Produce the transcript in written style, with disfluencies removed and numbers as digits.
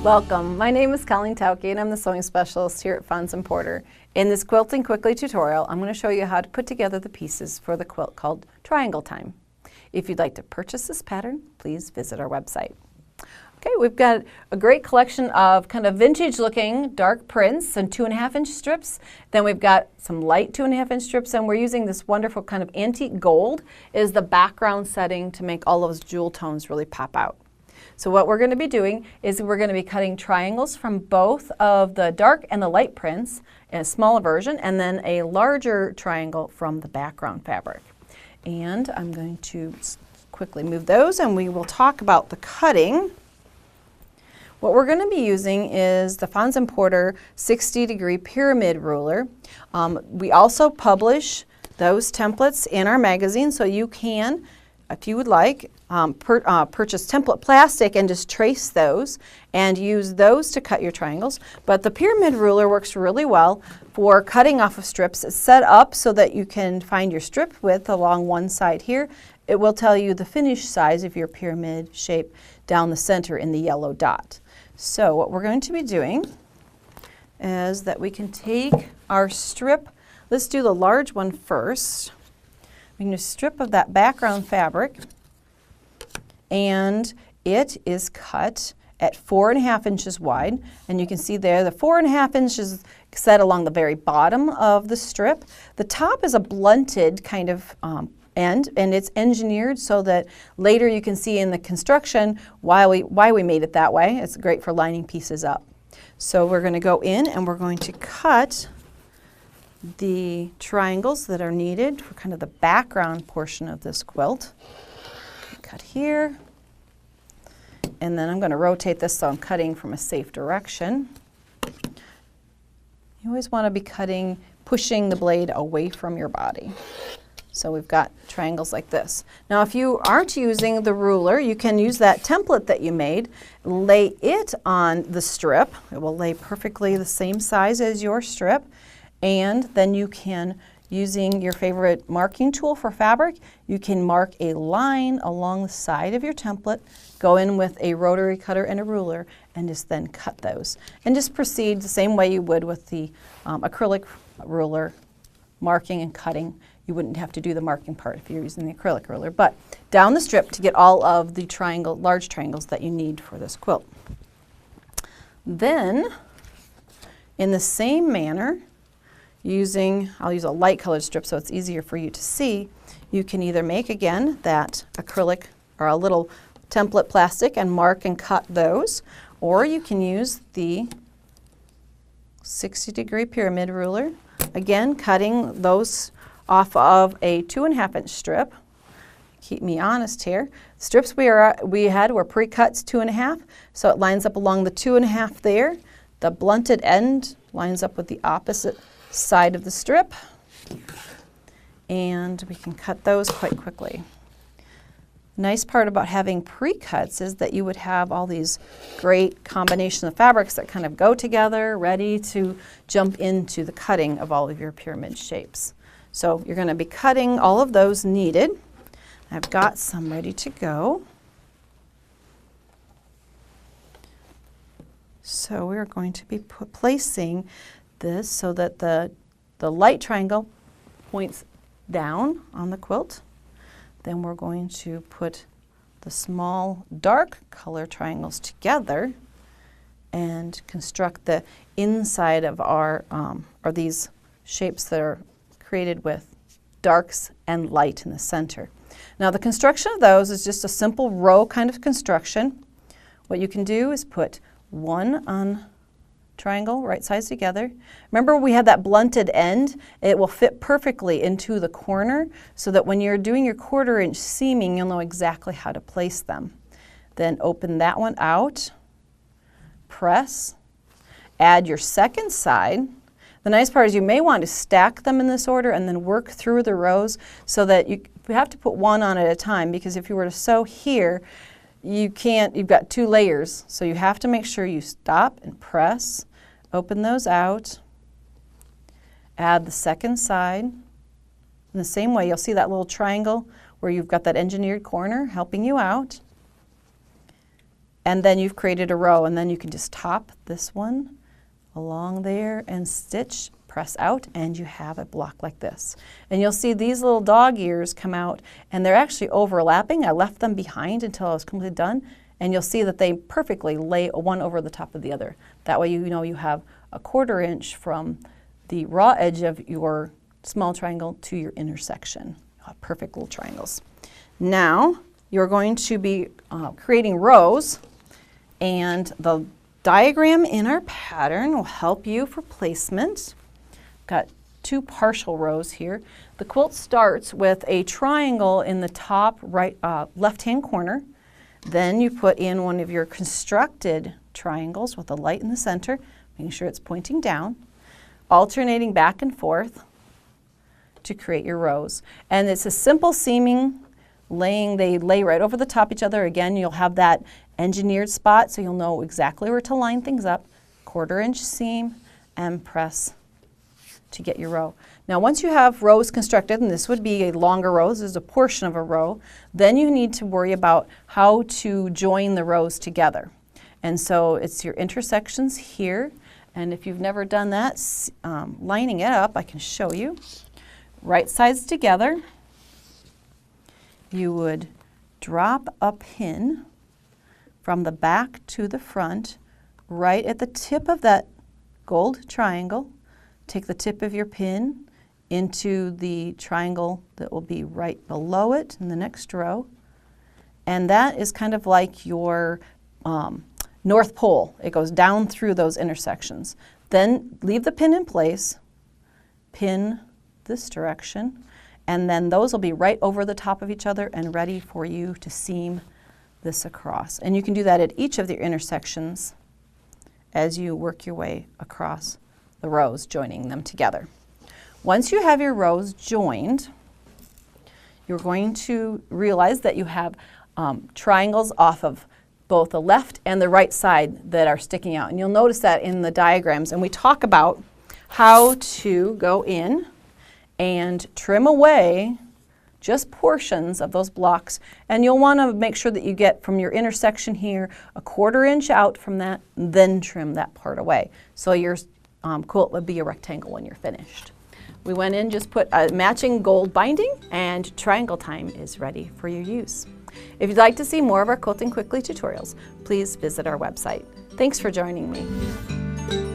Welcome, my name is Colleen Tauke and I'm the sewing specialist here at Fons & Porter. In this Quilting Quickly tutorial, I'm going to show you how to put together the pieces for the quilt called Triangle Time. If you'd like to purchase this pattern, please visit our website. Okay, we've got a great collection of kind of vintage looking dark prints and 2.5-inch strips. Then we've got some light 2.5-inch strips, and we're using this wonderful kind of antique gold is the background setting to make all those jewel tones really pop out. So what we're going to be doing is we're going to be cutting triangles from both of the dark and the light prints in a smaller version, and then a larger triangle from the background fabric. And I'm going to quickly move those and we will talk about the cutting. What we're going to be using is the Fons & Porter 60-degree pyramid ruler. We also publish those templates in our magazine, so you can, if you would like, purchase template plastic and just trace those and use those to cut your triangles. But the pyramid ruler works really well for cutting off of strips. It's set up so that you can find your strip width along one side here. It will tell you the finished size of your pyramid shape down the center in the yellow dot. So what we're going to be doing is that we can take our strip. Let's do the large one first. We can do a strip of that background fabric, and it is cut at 4.5 inches wide, and you can see there the 4.5 inches set along the very bottom of the strip. The top is a blunted kind of end, and it's engineered so that later you can see in the construction why we made it that way. It's great for lining pieces up. So we're going to go in and we're going to cut the triangles that are needed for kind of the background portion of this quilt. Cut here, and then I'm going to rotate this so I'm cutting from a safe direction. You always want to be cutting, pushing the blade away from your body. So we've got triangles like this. Now if you aren't using the ruler, you can use that template that you made, lay it on the strip. It will lay perfectly the same size as your strip, and then you can, using your favorite marking tool for fabric, you can mark a line along the side of your template, go in with a rotary cutter and a ruler, and just then cut those. And just proceed the same way you would with the acrylic ruler, marking and cutting. You wouldn't have to do the marking part if you're using the acrylic ruler, but down the strip to get all of the large triangles that you need for this quilt. Then, in the same manner, I'll use a light colored strip so it's easier for you to see, you can either make again that acrylic or a little template plastic and mark and cut those, or you can use the 60-degree pyramid ruler, again cutting those off of a 2.5-inch strip. Keep me honest here. Strips we had were pre-cuts 2.5, so it lines up along the 2.5 there. The blunted end lines up with the opposite side of the strip, and we can cut those quite quickly. Nice part about having pre-cuts is that you would have all these great combination of fabrics that kind of go together, ready to jump into the cutting of all of your pyramid shapes. So you're going to be cutting all of those needed. I've got some ready to go. So we're going to be placing this so that the light triangle points down on the quilt. Then we're going to put the small dark color triangles together and construct the inside of our, or these shapes that are created with darks and light in the center. Now the construction of those is just a simple row kind of construction. What you can do is put one on triangle, right sides together. Remember we had that blunted end? It will fit perfectly into the corner so that when you're doing your 1/4 inch seaming, you'll know exactly how to place them. Then open that one out, press, add your second side. The nice part is you may want to stack them in this order and then work through the rows so that you have to put one on at a time, because if you were to sew here, you can't, you've got 2 layers, so you have to make sure you stop and press, open those out, add the second side. In the same way, you'll see that little triangle where you've got that engineered corner helping you out. and then you've created a row, and then you can just top this one along there and stitch, press out, and you have a block like this. And you'll see these little dog ears come out, and they're actually overlapping. I left them behind until I was completely done, and you'll see that they perfectly lay one over the top of the other. That way you know you have a 1/4 inch from the raw edge of your small triangle to your intersection. Perfect little triangles. Now you're going to be creating rows, and the diagram in our pattern will help you for placement. Got 2 partial rows here. The quilt starts with a triangle in the top right left-hand corner. Then you put in one of your constructed triangles with a light in the center, making sure it's pointing down, alternating back and forth to create your rows. And it's a simple seaming laying. They lay right over the top of each other. Again, you'll have that engineered spot so you'll know exactly where to line things up. 1/4 inch seam and press to get your row. Now once you have rows constructed, and this would be a longer row, this is a portion of a row, then you need to worry about how to join the rows together. And so it's your intersections here, and if you've never done that, lining it up, I can show you. Right sides together, you would drop a pin from the back to the front, right at the tip of that gold triangle. Take the tip of your pin into the triangle that will be right below it in the next row. And that is kind of like your North Pole. It goes down through those intersections. Then leave the pin in place, pin this direction, and then those will be right over the top of each other and ready for you to seam this across. And you can do that at each of the intersections as you work your way across the rows, joining them together. Once you have your rows joined, you're going to realize that you have triangles off of both the left and the right side that are sticking out. And you'll notice that in the diagrams. And we talk about how to go in and trim away just portions of those blocks. And you'll want to make sure that you get from your intersection here a 1/4 inch out from that, then trim that part away. So your quilt would be a rectangle when you're finished. We went in, just put a matching gold binding, and triangle time is ready for your use. If you'd like to see more of our Quilting Quickly tutorials, please visit our website. Thanks for joining me.